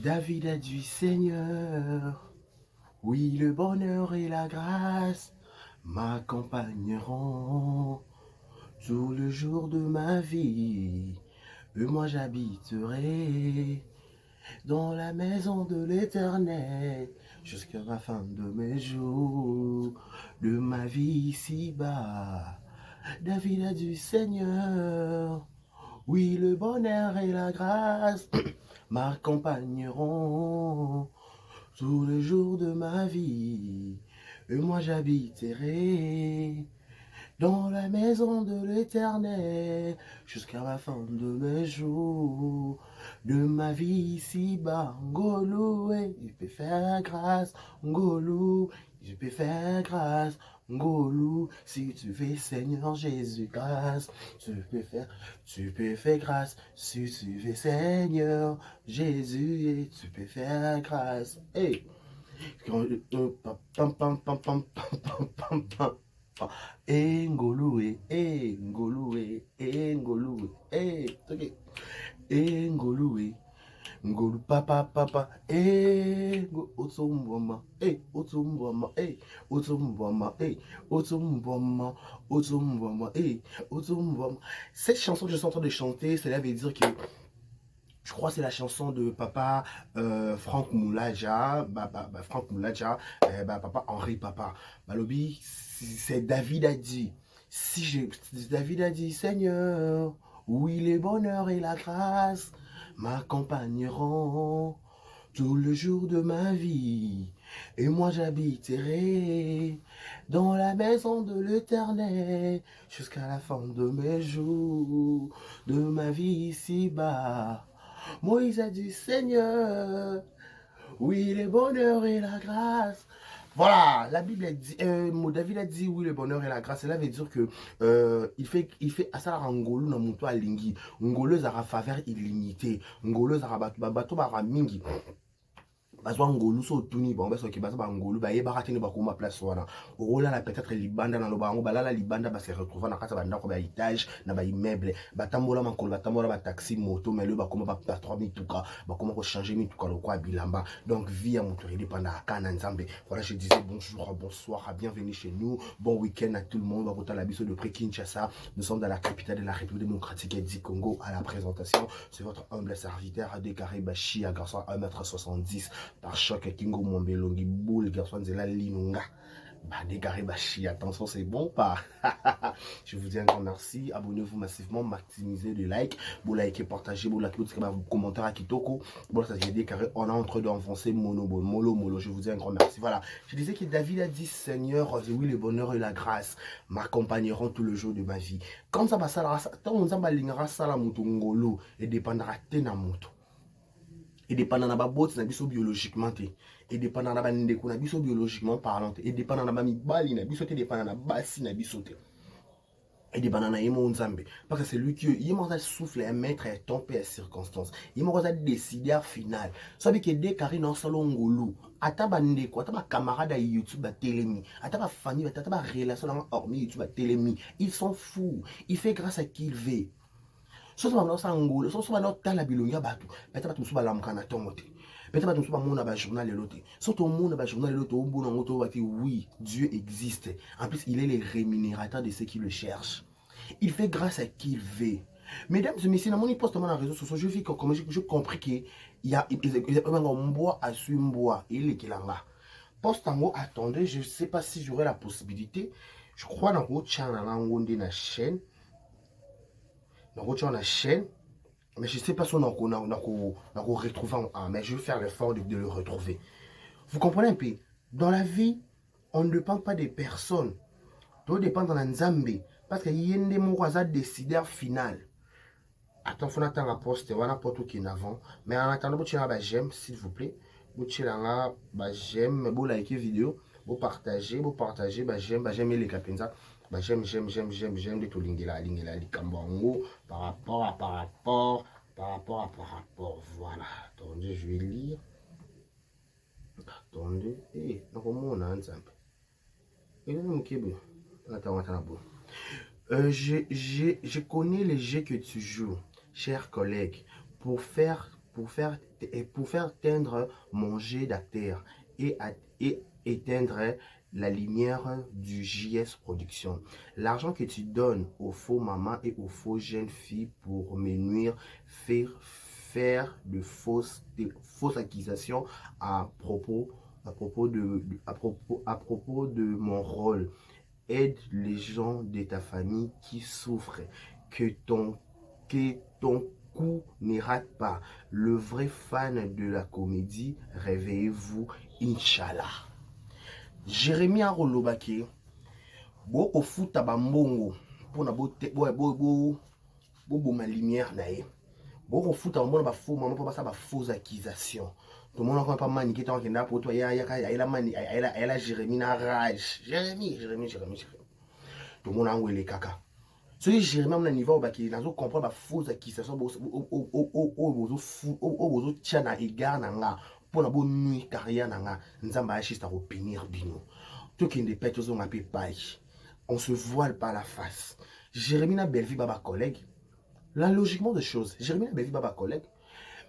David a dit Seigneur, oui, le bonheur et la grâce m'accompagneront tout le jour de ma vie. Et moi j'habiterai dans la maison de l'Éternel jusqu'à la fin de mes jours, de ma vie ici-bas. David a dit Seigneur, oui, le bonheur et la grâce m'accompagneront tous les jours de ma vie. Et moi j'habiterai dans la maison de l'Éternel jusqu'à la fin de mes jours, de ma vie ici-bas. Ngolou, je peux faire grâce, Ngolou, je peux faire grâce, Ngolou, si tu fais Seigneur Jésus grâce, tu peux faire grâce, si tu fais Seigneur Jésus, et tu peux faire grâce. Hey. Pam, pam, pam, pam, pam, pam, pam, pam. Engoloué, engoloué, engoloué, ok. Engoloué, ngolou papa papa, otumboma, otumboma, otumboma, otumboma, otumboma, otumboma. Cette chanson que je suis en train de chanter, cela veut dire que je crois que c'est la chanson de papa Franck Moulaja, Franck Moulaja, papa Henri Papa. Balobi, c'est David a dit. David a dit, Seigneur, oui, le bonheur et la grâce m'accompagneront tout le jour de ma vie. Et moi j'habiterai dans la maison de l'Éternel jusqu'à la fin de mes jours, de ma vie ici-bas. Moïse a dit, Seigneur, oui, le bonheur et la grâce. Voilà, la Bible a dit, David a dit, oui, le bonheur et la grâce. Cela veut dire que il fait à ça ngolo na muto alingi. Ngolo zara faveur illimitée. Ngolo zara bato mingi. Bazwa ngolu so tuni bon baso ki bazo ba ngolu ba yeba katini ba kuma place wana ola la peut-être libanda na lobango balala libanda ba se retrouver na kata banda ko ba étage na ba immeuble batambola makolo batambola ba taxi moto mais le ba kuma ba 3000 tuka ba kuma ko changer mi tuka lokwa bilamba donc vie à moto dépend à kana nzambe. Voilà, je disais bonjour, bonsoir, bienvenue chez nous, bon week-end à tout le monde. On la biso de près Kinshasa, nous sommes dans la capitale de la République démocratique du Congo. À la présentation, c'est votre humble serviteur Décaré Bachi, à garçon 1m70 par choc Kingo Mombelongi boule garçon de la Linunga. Décaré Bachi, attention, c'est bon pas. Je vous dis un grand merci. Abonnez-vous massivement, maximisez les likes, vous likez, partagez, vous likez, vous commentaire à Kitoko. Bon, ça j'ai Décaré, on est en train d'enfoncer Molo. Je vous dis un grand merci. Voilà, je disais que David a dit Seigneur, oui, le bonheur et la grâce m'accompagneront tout le jour de ma vie. Quand ça va ça, tant on s'en va lingera ça la mutungolo et dépendra tena moto. Et dépendant de la botte, c'est biologiquement. Et dépendant de la ndeko, c'est biologiquement parlant. Et dépendant de la mibali, c'est dépendant de la bassi, c'est et des bananes et mon zambé parce que c'est lui qui il m'a soufflé un maître et tombé à circonstance il m'a décidé à final ça veut que dès Karine en salon ngolo ataba ndeko ataba camarade à YouTube à télémi ataba famille ataba relation hormis YouTube à télémi ils sont fous il fait grâce à qui il veut soso ba nosa ngolo soso ba notala bilonga batu peut-être musu ba lamkana tomote peut-être musu ba mona ba journal elote soto mona ba journal elote o bona ngoto bati oui Dieu existe en plus il est le rémunérateur de ceux qui le cherchent il fait grâce à qui il veut. Mesdames et messieurs, dans mon poste dans les réseaux sociaux, je vis comme je compris qu'il y a un bois à suivre un bois il est là. Poste en haut, attendez, je ne sais pas si j'aurai la possibilité. Je crois dans votre chaîne, mais je ne sais pas si on a retrouvé mais je vais faire l'effort de le retrouver. Vous comprenez un peu? Dans la vie, on ne dépend pas des personnes. Tout dépend de Nzambe. Parce qu'il y a des mots qui décideur final. Attends, il faut attendre la poste, on a pas tout qui est avant. Mais en attendant, vous tirez j'aime, s'il vous plaît. Vous tirez j'aime, vous likez vidéo, vous partagez, j'aime les capenza. J'aime, de tout lingela, likambango, par rapport. Voilà. Attendez, je vais lire. Attendez. Donc, on a un exemple. Et là, attends. Je connais les jeux que tu joues, chers collègues. Pour faire pour faire teindre mon jet d'acteur et éteindre la lumière du JS Production. L'argent que tu donnes aux faux mamans et aux faux jeunes filles pour me nuire, faire de fausses accusations à propos de mon rôle. Aide les gens de ta famille qui souffrent. Que ton coup ne rate pas. Le vrai fan de la comédie, réveillez-vous, Inch'Allah. Jérémie Arolobake, boko futa bambongo, pour na ma lumière nae. Boko futa bambongo ba faux maman pour ça ba fausse accusation. Tout le monde n'a pas maniqué tant qu'il n'a pas toi, il y a Jérémie na rage. Jérémie. Tout le monde a envoyé les caca. Ce que Jérémie à niveau baki nazo comprendre ba fausse accusation au tchana égard nanga pour na bonne nuit carrière nanga nzamba achista ko pénir bino. Tout qui ne pète aux page. On se voile par la face. Jérémie na belle vie baba collègue. La logiquement de choses. Jérémie na belle vie baba collègue.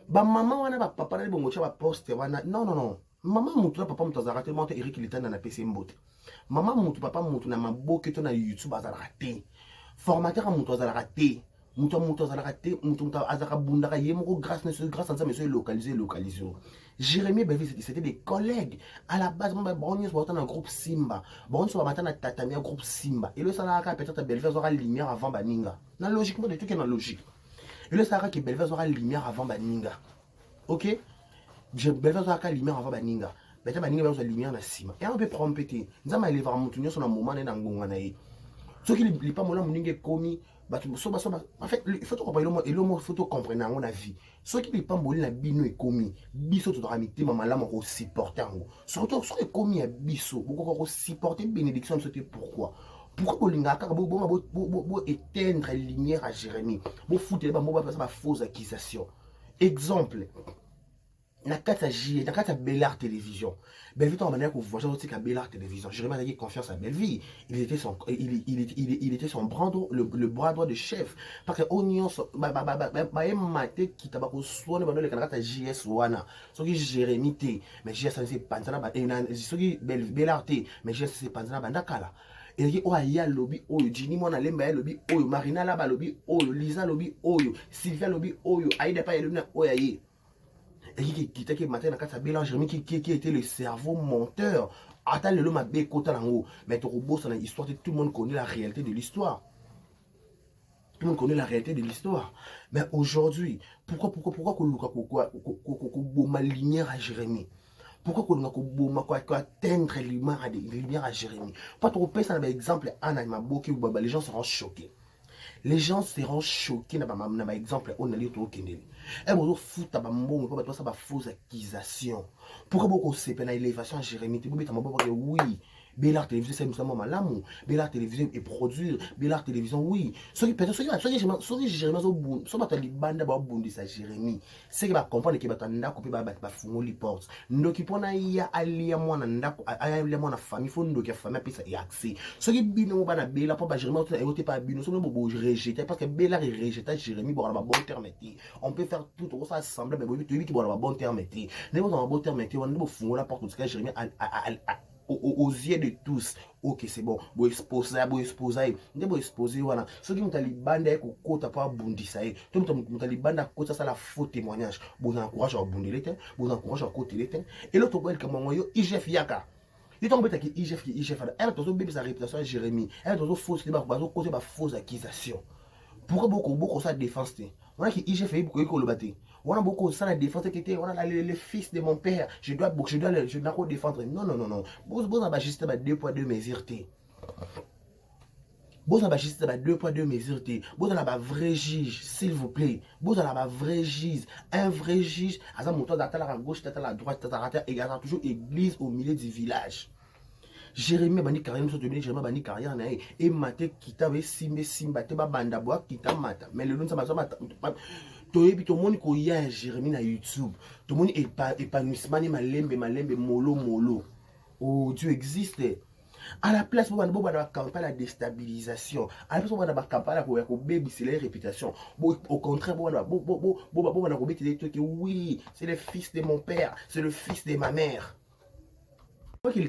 Ba maman wana ba papa na bongo ba poste wana non. Maman mutu na papa mutu azarate monte Eric Litana na PC mbote. Maman mutu papa mutu na maboke to na YouTube azarate. Formateur mutu azarate. Mutu azarate, mutu azara bundaka yemoko grâce à ça monsieur localisé. Jérémie Belvi c'était des collègues à la base bon nous sommes un groupe Simba. Bon nous sommes matin na tatami un groupe Simba. Et le salarié peut-être Belvi aura lumière avant baninga. Na logiquement des trucs qui est dans logique. Et le salarié que Belvi aura lumière avant baninga. OK? Belvi aura lumière avant baninga. Beta baninga aura lumière na sima. Et on peut prendre petit. Nzama il va monter sur un moment na ngonga na ye. Ce qui n'est pas mon ninge commis, en fait, il faut comprendre, il faut comprendre dans la vie. Ce qui n'est pas mon la bino est commis, biso tout ramité, maman là, on supporter. Surtout, ce qui est commis à biso, on supporter bénédiction, c'était pourquoi. Pourquoi vous avez éteindre la lumière à Jérémie? Vous foutez la fausse accusation. Exemple. Na kata J, na kata Bellard Télévision. Belleville t'en manière qu'on voit aussi qu'à Bellard Télévision. Jérémie a dit confiance à Belleville. Il était son bras droit, le bras droit de chef. Parce que Oignon, maté qui t'a pas soigné dans le kata JS wana. Ce qui Jérémie T, mais JS c'est panzana ba et ce qui Bellard T, mais JS c'est panzana bandakala. Et il y a lobby oyo, Ginny Mona Lemba lobby oyo, Marina Laba lobby oyo, Lisa lobby oyo, Sylvia lobby oyo, Aïda pa yeluna oyaye. Et qui était matin dans la Bellard Jérémie qui était le cerveau monteur. Attends le l'homme à bécota en haut. Mais ton robot, c'est l'histoire, tout le monde connaît la réalité de l'histoire. Tout le monde connaît la réalité de l'histoire. Mais aujourd'hui, pourquoi ma lumière à Jérémie? Pourquoi qu'on a atteindre la lumière à Jérémie? Pas trop pèse un exemple, les gens seront choqués. Les gens seront choqués dans exemple on a lu tout Kennedy. Et vous foutre bambon pour ça fausse accusation. Pourquoi beaucoup c'est une élévation à Jérémie? Oui. Bellard Télévision, c'est nous malamu. Bellard Télévision est produire. Bellard Télévision, oui. Ce qui peut être, ce qui Jérémie, ce qui est bande de bondi ça Jérémie. C'est qui va comprendre que batanda couper ba fungo li porte. Ndoki pona ya alia mwana ndako alia mwana famille fo ndoki famille pesa et accès. Ce qui bino ba na Bellard pour ba Jérémie et pas bino, so no bo rejeter parce que Bellard est rejeté Jérémie pour avoir bon terme. On peut faire tout ça assembler mais oui qui pour avoir bon terme. Ne pas avoir bon terme, on ne fungo la porte parce que Jérémie aux yeux de tous. Ok, c'est bon. Vous exposez, voilà. Ceux qui ont talibanda et qui pas bondi ça est. Tout le monde talibanda côté ça la faux témoignage. Vous encouragez à bondi l'été, vous encouragez à côté l'été. Et l'autre belle comme moi yo IGF yaka. Il tombe avec IGF. Elle a toujours bébé sa réputation à Jérémie. Elle a toujours fausse côté ba fausse accusation. Pourquoi beaucoup ça défense? On a qui IGF beaucoup le battre. On a beaucoup ça la défense qui était on a le fils de mon père, je dois défendre. Non. Vous avez juste 2 poids 2 mesures. Vous avez juste 2 poids 2 mesures. Vous avez un vrai juge, s'il vous plaît. Vous avez un vrai juge, à la gauche, à la droite, et il y a toujours église au milieu du village. Jérémie bani carrière nous donner Jérémie bani carrière na et maté kita we simba te ba banda boa kita mata mais le nom ça mata to ebi to moni ko ya Jérémie na YouTube to moni épanouissement malembe molo oh Dieu existe À la place, vous avez une campagne de déstabilisation. À la place, vous avez une campagne pour baisser les réputations. Au contraire, vous avez des trucs. Oui, c'est le fils de mon père, c'est le fils de ma mère. Moi, qui est le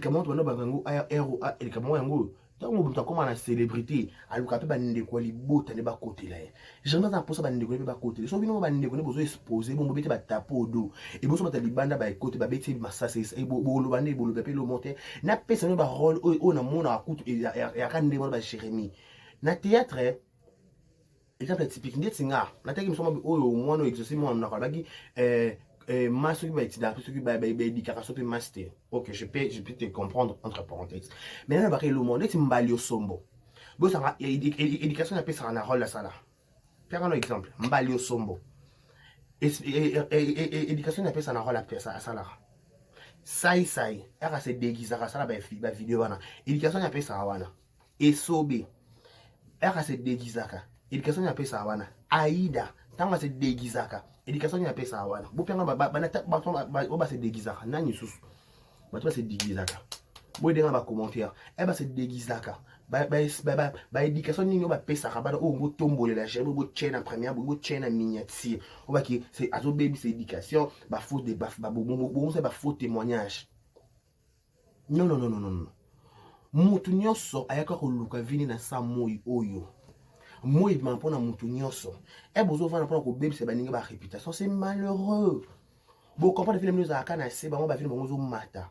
ntango moto akóma na célébrité aluka mpe bandeko ya libota nde bakotela ye jamais aza mposa bandeko ne mpe bakotela so bino bandeko ne bozo expose bongo bete batape odo eboso bata libanda baekote babeti masasi boloba nde boloba mpe lomo te napesa no barole oyo namonaka kutu yaka nde bona bajeremi na théâtre exemple typique ndeti nga nataki miso oyo mwana oyo exaucé mwana nakala baki masse soki baétudiant soki baédikaka so mpe master ok je peux te comprendre entre parenthèses mais nana baka elomo neti mbali osombo bosanga éducation apesaka na rôle asala piaka no exemple mbali osombo éducation apesa na rôle asalaka sai aka se déguisaka asala bavideo wana éducation apesaka wana esobe aka se déguisaka éducation apesaka wana aida ntango ase déguisaka éducation nini apesaka wana bopianga bato base déguisaka nani susu bato base déguisaka boyedenga bacommentaire base déguisaka baéducation nini oyo bapesaka bana oyo botombolela jere botie na première botie na miniature obaki azobebisa éducation bobongosa bafaux témoignage non motu nyonso ayaka koluka vini na sa moi oyo moi ebima mpona motu nyonso bozovanda mpona kobebisa baninga ba réputation c'est malheureux bokomprendre filme ozalaka na se bango bafilme bango ozomata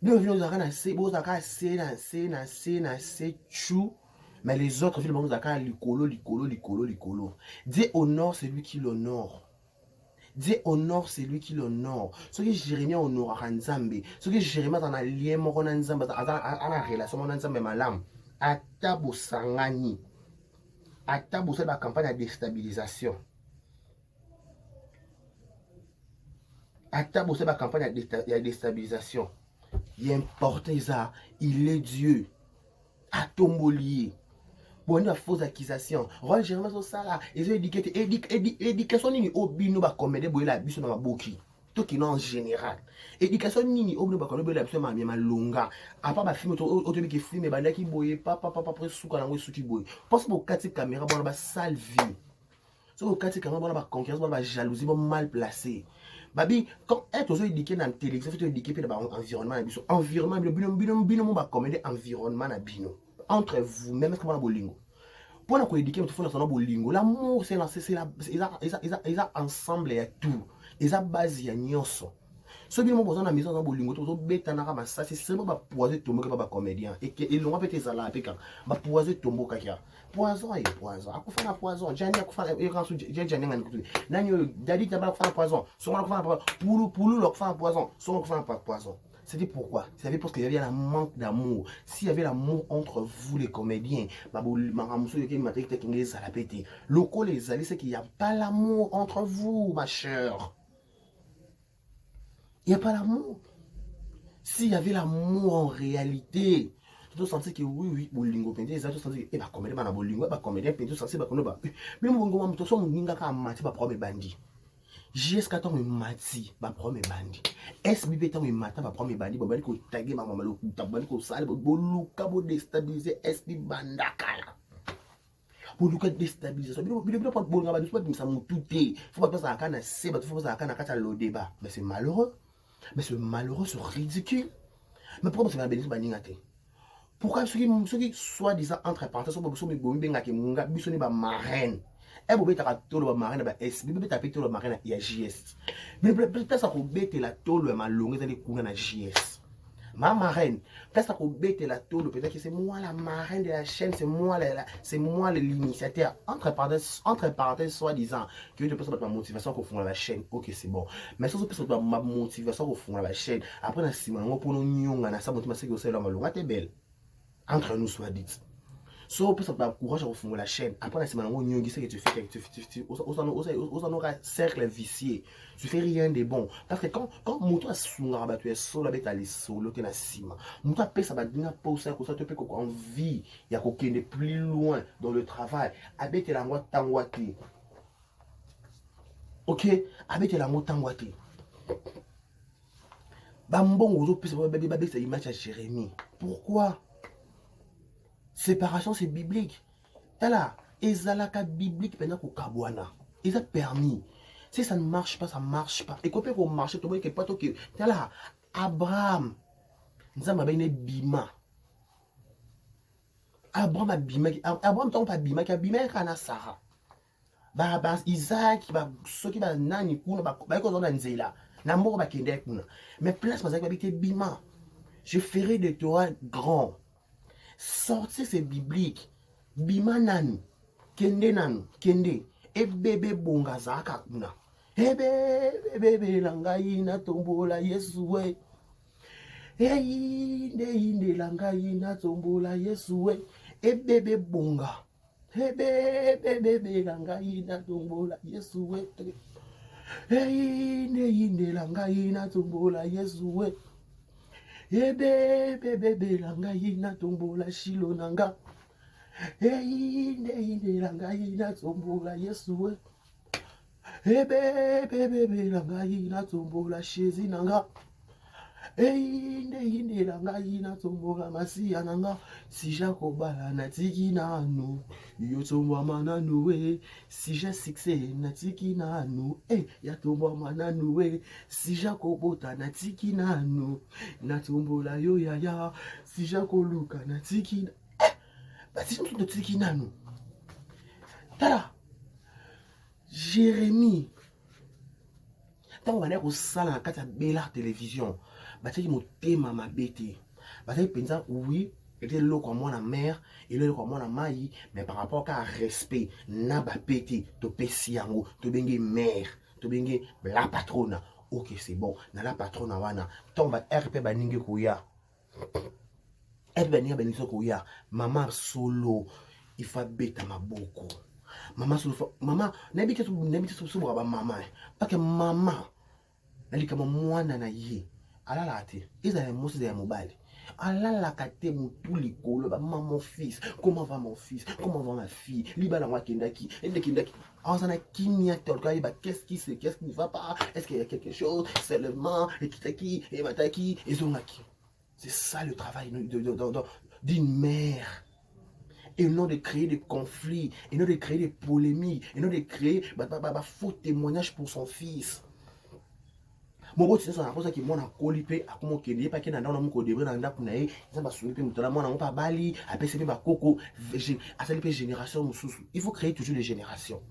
bino bafilme ozalaka na se bozalaka na se chu mais les autres filme bango ozalaka likolo Dieu honore celui qui l'honore. Dieu honore celui qui l'honore. Ce que Jérémie honorera Nzambe, ce que Jérémie a un lien moko na Nzambe, a une relation na Nzambe malam, ata bosangani, ata bosala ba campagne de déstabilisation. Ata bosala ba campagne de déstabilisation. Il importe ça, il est Dieu. Atombolier. Bon, une fausse accusation. Rôle Jérémie sur ça là. Ils ont éducation nini obino ba comédie boy la biso na maboki. Tout qui en général. Éducation nini obino ba comédie boy la biso ma longa. À part ba film auto qui filme ba ndaki boy papa après souka na ngwe souki boy. Parce que kati caméra bona ba sale vie. So kati caméra bona ba concurrence bona ba jalousie bona mal placé. Babi quand être aux éduqué dans télévision faut éduquer pe dans environnement na biso. Environnement bino ba comédie environnement na bino. Entre vous, même comme on bolingo. Pour nous éduquer, il faut nous bolingo. L'amour, c'est ils ensemble et tout. Ils ont base ya nyonso. Ce qui nous besoin dans la maison dans bolingo, tout bête na kama ça c'est seulement ba poiser tomber comme ba comédien et que ils l'ont répété ça là avec ba poiser tomber kaka. Poison et poison. Akufa na poison. Jani akufa et quand jani ngani kutu. Nani dadi tabala akufa na poison. Son akufa na poulu akufa na poison. Son akufa na poison. C'était pourquoi? C'était parce qu'il y avait un manque d'amour. S'il y avait l'amour entre vous, les comédiens, le coup, les alliés, c'est qu'il n'y a pas l'amour entre vous, ma chère. Il n'y a pas l'amour. S'il y avait l'amour en réalité, tu te sentais que oui, bolingo, tu te sentais que, comédien, bolingo, comédien, tu te sentais que, mais mon gars, tu te JS kato me mati ba premier bandi SBB ta me mata ba premier bandi ba ko tagger ma mama lo tabani ko sale bo luka bo déstabiliser SB bandakala bo luka déstabiliser bilo pas bon ngaba pas ça mututé faut pas ça kana se ba faut ça kana kata lo débat mais c'est malheureux c'est ridicule mais pourquoi c'est pas béni baninga te pourquoi ceux qui soi-disant entre parenthèses so me bombi ngaki munga biso ni ba marraine vous avez tolo marine ba S vous avez tolo marine ya JS mais place à bête la tolo ma longue dans kuna na JS ma marraine place à bête la tolo peut-être que c'est moi la marraine de la chaîne c'est moi l'initiateur entre parenthèses soi-disant que je pense ma motivation qu'on fond la chaîne ok c'est bon mais ça c'est ma motivation qu'on fond la chaîne après na sima ngo pour nous nyonga na sa motivation que c'est la malonga t'es belle entre nous soit dit. So peut ça courage à refaire la chaîne après la semaine on y que tu fais on cercle vicié tu fais rien de bon parce que quand moto sunga ba tu es solo avec ali solo que na sima moto pe ça va dinga poser que ça te peut envie il y a qu'aucun plus loin dans le travail avec la moi tangwati OK avec la moi tangwati ba mbongo zo pe ça ba image à Jérémie Pourquoi? Séparation, c'est biblique. Tala, ezalaka biblique pendant qu'on kabwana. Ils ont permis. Si ça ne marche pas, ça ne marche pas. Et quand on marche, tu vois que pas tout que. Tala, Abraham, nous avons une bima. Abraham a bima. Abraham tombe pas bima, qui a bima kana Sarah. Ba Isaac, ba ceux qui ba nani kuna ba ko zona nzela. Na moko ba kende kuna. Mais place parce que habiter bima. Je ferai de toi grand. Sortez ces bibliques. Bima nanu. Kende nanu. Kende. E bébé bonga zaka kuna. E bébé langai na tombola Yesuwe. E inde langai na tombola Yesuwe. E bébé bonga. E bébé langai na tombola Yesuwe. E inde langai na tombola Yesuwe. E bébé langai na tombola Shilo nanga. Inde langai na tombola Yesuwe. Bébé langai na tombola Shezi nanga. Inde langai na tombola Masia nanga. Si jakobala na tiki nanu. Yo tombola mananu we. Si ja succès na tiki nanu. Ya tombola mananu we. Si jakobota na tiki nanu. Na tombola yo ya. Si jakoluka na tiki nanu. Si je me suis dit, Tala, Jérémie, tant qu'on va aller au salon à la belle télévision, bah tu dis mon thème ma bête, bah tu penses oui, était l'eau comme moi la mère et l'eau comme moi la maille, mais par rapport à respect, n'a pas pété, to pesiango, to bengue mère, to bengue la patronne, ok c'est bon, na la patronne wana, tant va RP baningue kouya. Maman solo, il faut bêta ma beaucoup. Maman solo, maman, n'habite sur maman. Parce que maman, elle est comme moi, nana ye. Allah la te, ils ont un mot de mobile. Allah la kate mon tout l'école, maman, mon fils, comment va mon fils, comment va ma fille, liba la moi kendaki, et de kendaki. En s'en a qui n'y a qu'est-ce qui ne va pas, est-ce qu'il y a quelque chose, seulement, et kitaki, et mataki, et zonaki. C'est ça le travail d'une mère. Et non de créer des conflits, et non de créer des polémiques, et non de créer faux témoignages pour son fils. Mon beau c'est ça, qui m'a colipé, à comment qu'il est pas qu'il n'a pas de vrai dans la kunae, ça va soulever mon talent, mon pas bali, à PCB coco, à cette génération il faut créer toujours des générations.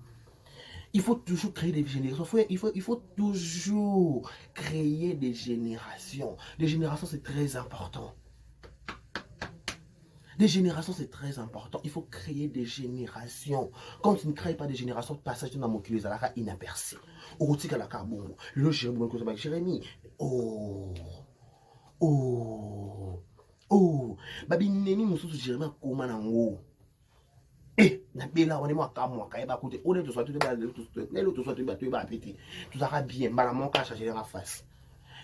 Il faut toujours créer des générations. Il faut toujours créer des générations. Les générations, c'est très important. Des générations, c'est très important. Il faut créer des générations. Quand tu ne crées pas des générations, le passage de Namokile Zalaka inaperçu. Orotika la carbone. Le Jérémie. Oh. Oh. Oh. Babi Neni Moussou Jérémie comment nango. Na bela on est moi comme moi kayeba côté on est tout soit tout soit tout ba péter tout ça bien bala mon ka changer la face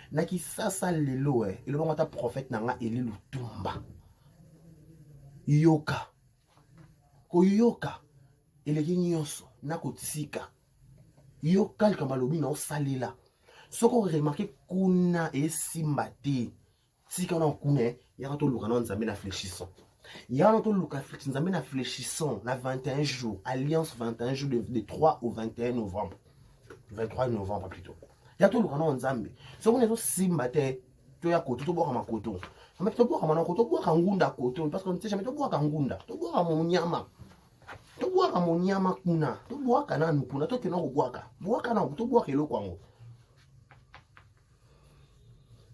na ki ça lelo et le moment ta prophète nanga eli lutumba yoka ko yoka ele nyonso na kotsika yoka le kamalobi na osalela soko remarquer kuna esimba te sika na kuna ya to luka na nzambe na fléchissant. Il y a un autre look nous amène à fléchissant, la 21 jours, alliance 21 jours de 3 au 21 novembre. 23 novembre plutôt. Il y a tout le canon en Zambie. Ce qu'on est aussi maté, tu as côté, tu bois à ma coton. Mais tu bois à mon coton, tu bois à Ngunda coton, parce qu'on ne sait jamais, tu bois à Ngunda, tu bois à mon nyama. Tu bois à mon nyama kuna, tu bois à Nanou kuna, tu n'as bois à bois à Nanou, tu bois à Kelo Kwango.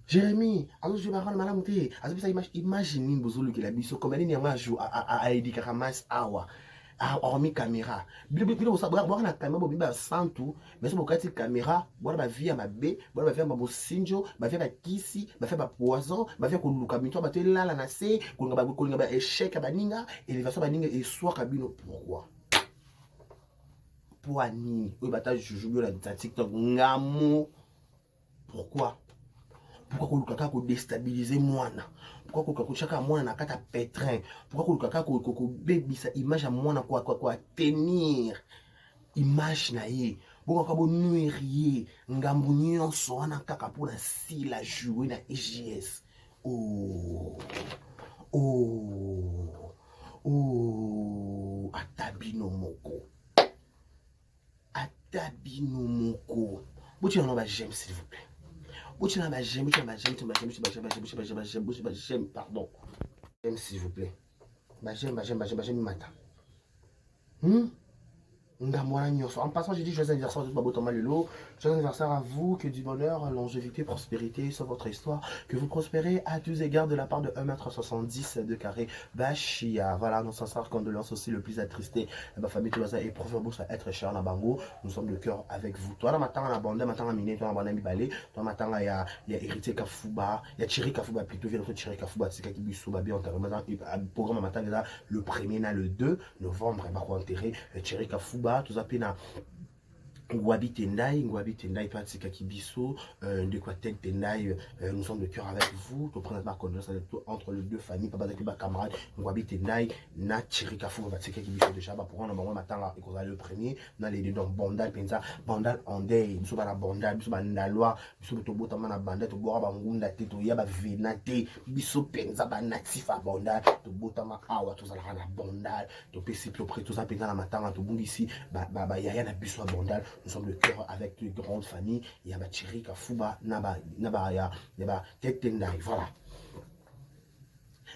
Jérémie, alors je vais rendre madame Té. Alors ça imagine bozolo que la biso comme elle n'y a pas joué à aider Karamas awa. A hormis caméra. Bilo ça boire na caméra bobiba santu, mais ça bokati caméra, boire ba via ma bé, boire ba via ma bosinjo, ba via ba kisi, ba faire ba poison, ba via ko luka binto ba te la na se, ko nga ba échec ba ninga, élévation ba ninga et soit kabino pourquoi? Pour ani, oui ba ta joujou la TikTok ngamo. Pourquoi? Pourquoi que Lukaka déstabiliser moi? Pourquoi que chacun moi na kata pétrin? Pourquoi que Lukaka ko baby sa image à moi na quoi tenir image na ye? Pourquoi que nuirier ngambu nyonso wana kaka pour na si la jouer na EGS? Oh, Oh, oh, atabino moko. Atabino moko. Bouti non ba j'aime s'il vous plaît. Bouti non ba j'aime, j'aime, pardon. J'aime s'il vous plaît. J'aime matin. En passant, j'ai dit joyeux anniversaire à tout Babotama Lelo. Joyeux anniversaire à vous, que du bonheur, longévité, prospérité sur votre histoire. Que vous prospérez à tous égards de la part de 1,70 m de carré. Bachia. Voilà, nos sincères condoléances aussi, le plus attristé. Ma famille Touaza et professeur à être cher à Bango. Nous sommes de cœur avec vous. Toi, là, matin, à la bande, matin, à Miné, toi, à Banda Mibale. Toi, matin, il y a Héritier Kafouba. Il y a Thierry Kafouba, plutôt, il y a notre Thierry Kafouba, c'est qui Bissou, Babi, enterrement. Programme matin, le 1er, le 2 novembre, il va enterrer Thierry Kafouba. Tout ça, Ngwabi Tendai, Patsika Kibiso, de quoi Tendai, nous sommes de cœur avec vous. Pour prendre ma connaissance entre les deux familles, Papa Zakiba camarade, Ngwabi Tendai, Na Chirikafu, Patsika Kibiso de Chaba, pour prendre un moment matin et qu'on a le premier, on a les deux donc Bondal, Penza, Bondal Andei, Bissou Bana Bondal, Bissou Bana Loi, Bissou Tobo Tamana Banda, Tobo Bangunda, Tetoya, Venate, Bissou Penza, Banatif à Bondal, Tobo Tama Awa, tout ça, la Bondal, Topé Siplo Pré, tout ça, Penza la matin, Tobo ici, Yaya na Bissou à Bondal. Nous sommes le cœur avec une grande famille. Il y a Thierry Kafouba, Nabaya, Tetendai. Voilà.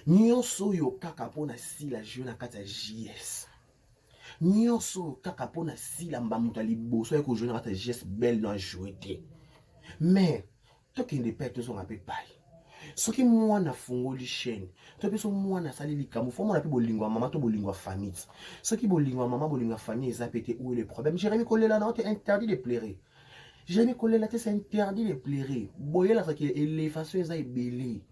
Nyonso yo kaka pona si la jeune kata JS. Nyonso kaka pona si la mbamuta liboso yako jeune kata JS belle dans jouete. Mais toi qui ne pas tous on appelle pas. Ce qui moi na fongoli chaîne. Toi peso moi na sali likamu. Faut moi la pe bolingwa maman to bolingwa famille. Ce qui bolingwa maman bolingwa famille ils pété où est le problème. Jérémy Collé là non, t'es interdit de pleurer. Jérémy Collé là c'est interdit de pleurer. Boye là ça qui est les façons ça est belé.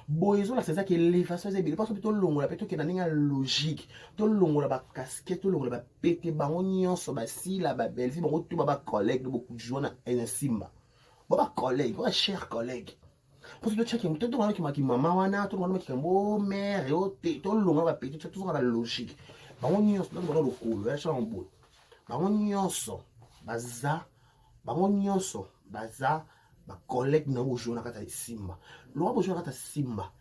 Boyezo là c'est ça qui est les façons ça est belé parce que to longo là peut-être que na ninga logique. To longo là ba casquette, to longo là ba pété bango nyonso ba si là ba belle, si bango tout ba collègue de beaucoup de gens na simba. Ba collègue, ba cher collègue. Parce que tu as tout le monde qui m'a maman, tout le monde qui m'a mère, tout le monde va péter, tout ça la logique. Bah on y a dans le coup, là c'est un bout. Bah on y a ça, baza, bah on y a ça, baza, bah collègue na bojo na kata simba. Lo bojo na kata simba.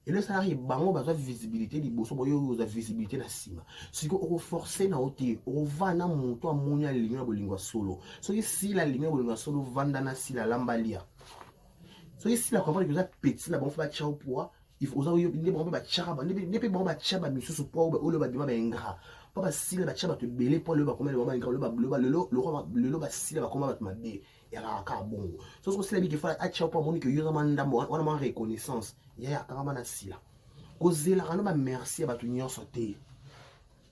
Et le salarié bango besoin visibilité di boso boyo za visibilité na simba. Si ko forcer na ote, o va na monto a monya ligne bolingwa solo. So si la ligne bolingwa solo vanda na si la lambalia. So ici la comprendre que vous êtes petit, la bon fait tchao poids, il faut oser les bon ba tchaba, les pe bon ba tchaba misu su poids ou le ba dima ba ingra. Pas ba si la tchaba te belé pour le ba comment le ba ingra le ba si la ba comment ba ma bé. Et la ka bon. So so si la bi que faut a tchao poids moni que yo ma ndambo, on a reconnaissance. Ya ya ka na si la. Cause la kana ba merci ba tu nyon sauter.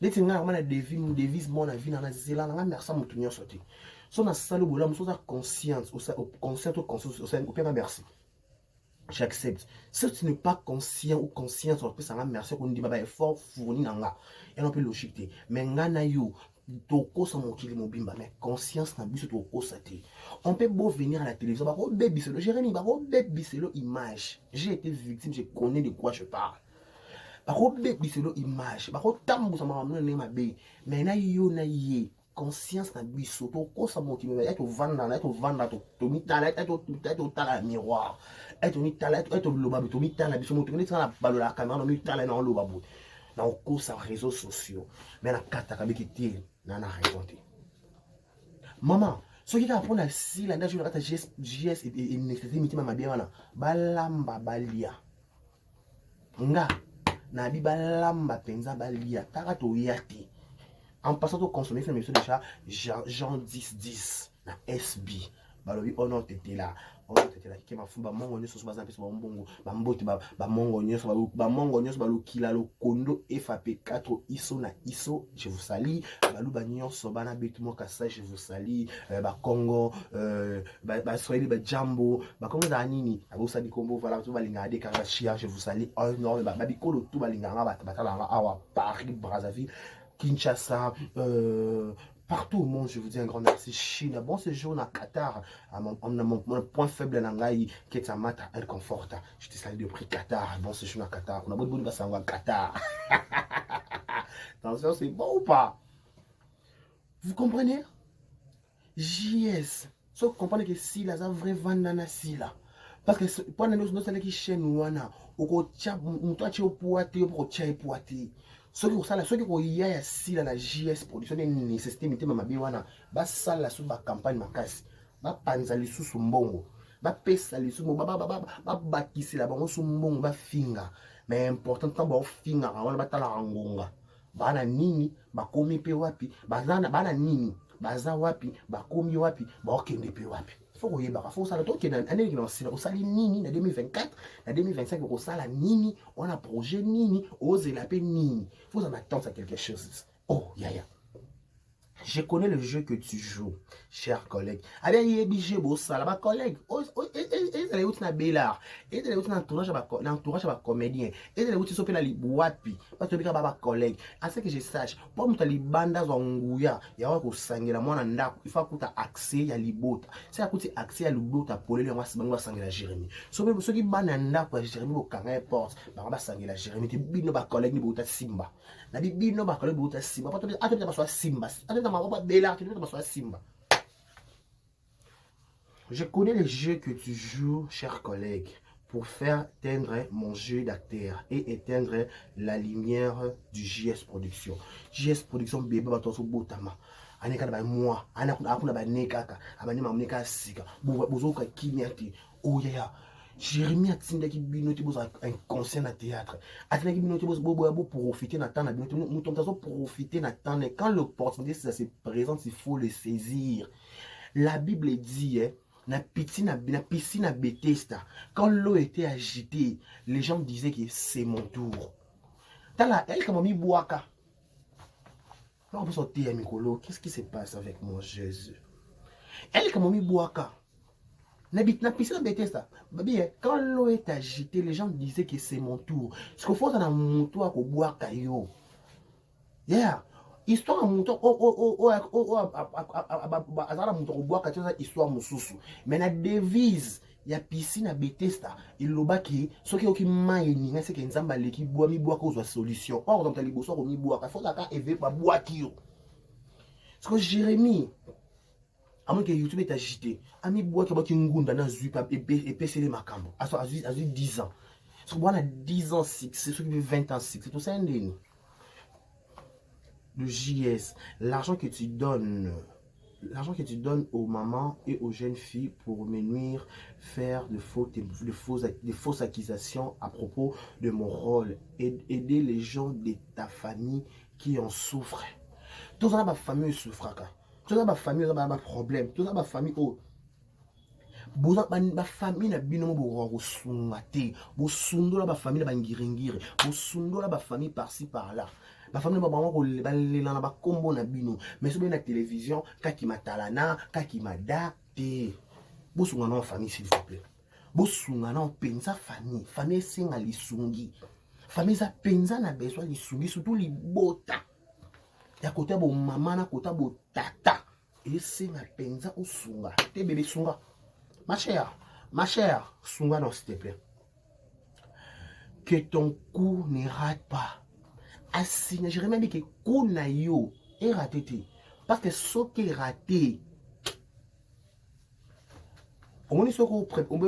Les tinga na devise mon avis na zela na merci mon tu nyon sauter. So na salo bola so sa conscience, au conscience au conscience, au père merci. J'accepte. Si tu n'es pas conscient ou consciente, on peut s'en merci qu'on dit baba effort fourni nanga. Et on peut logique. Mais ngana yo toko sa mokili mobimba mais conscience na biso toko sate. On peut beau venir à la télévision, bah oh baby c'est le Jérémy, bah oh baby c'est le image. J'ai été victime, je connais de quoi je parle. Bah oh baby c'est le image. Bah oh tambu sa maman ne ma bé. Mais na yo na ye. Conscience na biso to ko sa mokili mais être vanda to mitala être tala miroir être mitala être loba to mitala biso moto ni tsala balo la caméra no mitala na loba bo na ko sa réseaux sociaux mais na kata ka bikiti na raison te maman ce qui t'a apprendre si la nage na JS et nécessité mitima mabia wana balamba balia nga na bi balamba penza balia taka to yati. En passant au consommer, c'est monsieur déjà Jean 10 na SB. Balobi on a été là. On a été là qui m'a fou ba mongo nyoso ba zampe ba mbongo ba mboti ba mongo nyoso ba mongo nyoso ba lo kila lo kondo FAP 4 ISO na ISO. Je vous salue. Balou ba nyoso ba na betumo kasa je vous salue. Ba Congo ba Swahili ba Jambo ba Congo za nini. Abosa di Combo voilà tout ba linga de ka chia je vous salue. Oh non ba bikolo tout ba linga ba tala awa Paris Brazzaville. Kinshasa, partout au monde, je vous dis un grand merci. Chine, bon séjour à Qatar, mon point faible en Angaï, qui est à Mata, elle conforte. Je te salue de prix Qatar, bon séjour à Qatar. On a beaucoup de choses à Qatar. Attention, c'est bon ou pas? Vous comprenez? JS, sauf comprenez que si la vraie vandana si là. parce que pour nous ça qui chaîne wana oko tia muto tia poate pour tia poate ceux qui ça là ceux qui koya ya si la JS production des nécessité mité mama biwana ba sala sur ba campagne makasi ba panza lisusu mbongo ba pesa lisusu ba bakisela bango su mbongo ba finga mais important tant ba finga wana ba tala ngonga bana nini bakomi pe wapi bana nini baza wapi bakomi wapi baokende pe wapi faut koyebaka faut sala toke na année qui lancé osali nini na 2024 na 2025 osala nini on a projet nini ozela pe nini faut en attendre à quelque chose. Oh yaya, je connais le jeu que tu joues, cher collègue. Allez, il est obligé, bossa, là, collègue. Et allez où tu n'as bellard. Et allez où tu n'as entourage à comédien. Et allez où tu s'oppelles à l'ibouapi. Parce que tu n'as collègue. À ce que je sache, pour que tu bandas en ngouya, il y a un peu de sang, la moine en arc, il faut que tu aies accès à l'ibota. Si tu as accès à l'ibota, pour les gens, c'est bon, sang la Jérémie. Sauf ceux qui bandent en arc, Jérémie, au carré porte, bah, sang la Jérémie, tu bino ba collègue, ni bota simba. Na bino ba collègue, bota simba. Pas tu as simba. Je connais les jeux que tu joues, cher collègue, pour faire teindre mon jeu d'acteur et éteindre la lumière du JS Production. JS Production, bébé, batoso botama. Aneka ba moi, anakuna ba nekaka, abani ma neka sika. Bozoka kimiati. Oh yeah. Jérémie atindaki binote boza inconscient na théâtre. Atindaki binote boza bobo profiter na temps na binote nous tombe profiter na temps quand l'opportunité ça se présente, il faut le saisir. La Bible dit na piscine à Bethesda, quand l'eau était agitée, les gens disaient que c'est mon tour. Tala elle comme mi boaka. Là on peut sortir à Mikolo, qu'est-ce qui se passe avec mon Jésus? Elle comme mi boaka. Na piscine Bethesda. Quand l'eau est agitée, les gens disaient que c'est mon tour. Ce qu'il faut, c'est un moto à boire caillou. Yeah. Histoire à moto, histoire mususu. Mais la devise, il y a piscine à Bethesda. Il l'a baki, ce qui est qui maïni, c'est qu'il y a un qui boit mi boire cause solution. Or, dans les bossos, on mi boire. Il faut qu'à éveiller pas boire qui. Parce que Jérémie. À moins que YouTube est agité. Ami bois qui a battu une gunda dans Zup et PC Macambo. À 10 ans. Ce qu'on a 10 ans, c'est ce qui veut 20 ans, c'est tout ça un déni. Le JS, l'argent que tu donnes aux mamans et aux jeunes filles pour me nuire, faire de fausses accusations à propos de mon rôle, aider les gens de ta famille qui en souffrent. Tout ça, ma famille souffre. Tout ça, ma famille a un problème. Tout ça, ma famille, oh. Ma famille n'a pas de sungate. Bo sundo la ma famille n'a pas ngiringiri. Bo sundo la ma famille par-ci par-là. Ma famille n'a pas vraiment ba combo na bino. Mais sur la télévision, kaki matalana, kaki madate. Bo sungana en famille s'il vous plaît. Bo sungana en pensa famille. Famille singa li sungi. Famille sa pensa na besoin li sungi surtout li bota. Ya côté bo maman na côté bo tata. Et c'est ma pensa au sunga. Te bébé sunga. Ma chère, sunga non s'il te plaît. Que ton coup ne rate pas. Assigne, je même dit que coup na yo est raté. Parce que ce qui est raté. On dit ce qu'on prépare.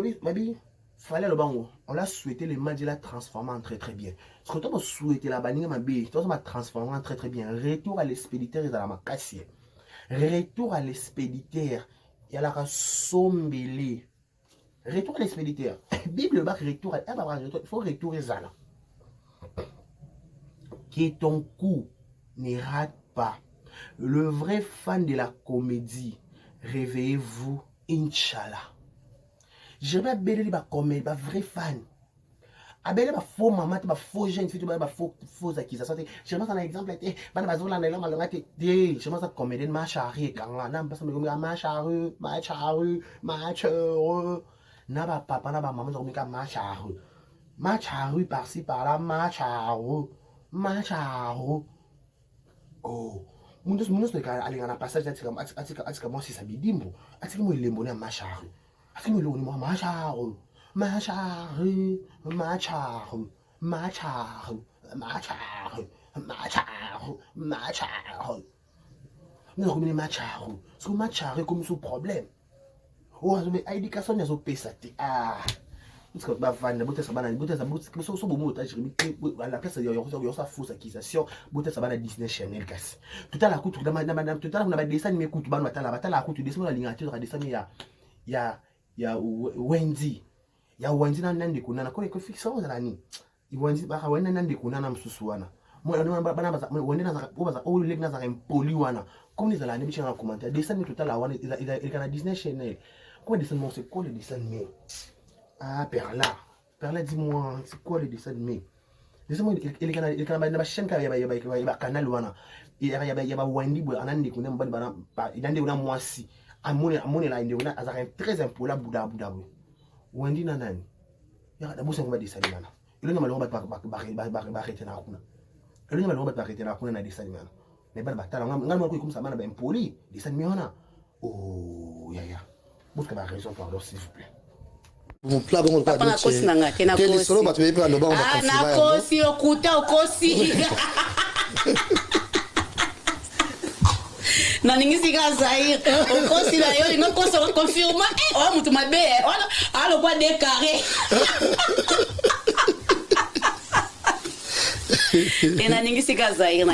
Fallait le bango. On l'a souhaité, le match l'a transformé en très très bien. Ce que tu as souhaité la bannière ma bille, tu as transformé en très très bien. Retour à l'expéditeur et à la cassière. Retour à l'expéditeur. Il y a la sombelé. Retour à l'expéditeur. Bible bac retour. Il faut retourner ça là. Que ton coup ne rate pas. Le vrai fan de la comédie, réveillez-vous, Inch'Allah. Je vais bénir les comédie, les vrais fans. Abel ba faux maman, ba faux jeune fille, ba faux accusations. Je pense un exemple était ba na zola na lama longa te. Je pense un comédien ma charrie kanga na ba sama gomi ma charrie, na ba papa na ba maman zomi ka ma charrie par-ci par-là, ma charrie. Oh. Mundos de ka alinga na passage atika moi si sabidimbo. Atika mo ilembo na ma charrie. Atika mo ilembo ma charrie. Macharu. Nous avons mis macharu. Ce macharu comme ce problème. Oh, mais éducation n'a pas ça. Ah, parce que bavanda botesa bana botesa so so bomo otage à la place yo sa fausse accusation botesa bana Disney Channel kasi tout à la coup tout à la ba dessin mais écoute bana batala coup dessin la ligature dessin ya Wendy ya Wendy na ndende kunana ko fixa ozalani Wendy ba wena nande kunana msusu wana mwana bana baza wena baza o leg na za impoli wana comme les alani bichanga commentaire dessin mais tout à la wana il kana Disney Channel comment dessin mon c'est quoi le dessin mais ah, Perla, dis-moi, c'est quoi le dessin animé? Laissez-moi, il y a une chaîne qui a un canal, il y a Wendy, il y a un moi si. À mon là, il y a un très impola Bouddha. Wendy Nanani. Il y a d'abord, c'est un dessin animé. Il y a un malheureux barré na kuna. Il y a un malheureux barré na kuna na dessin animé. Mais bah, t'as un comme ça, man, ben poli, dessin animé, oh, ya. Vous avez raison, pardon, s'il vous plaît. Mon plat bon pas na kosi na nga kena kosi solo ba tuwe pa no ba on ah na kosi okuta okosi na ningisi ka Zaire okosi na yo ngo kosi ko confirma oh mutu mabe alo pas décarré na ningisi ka Zaire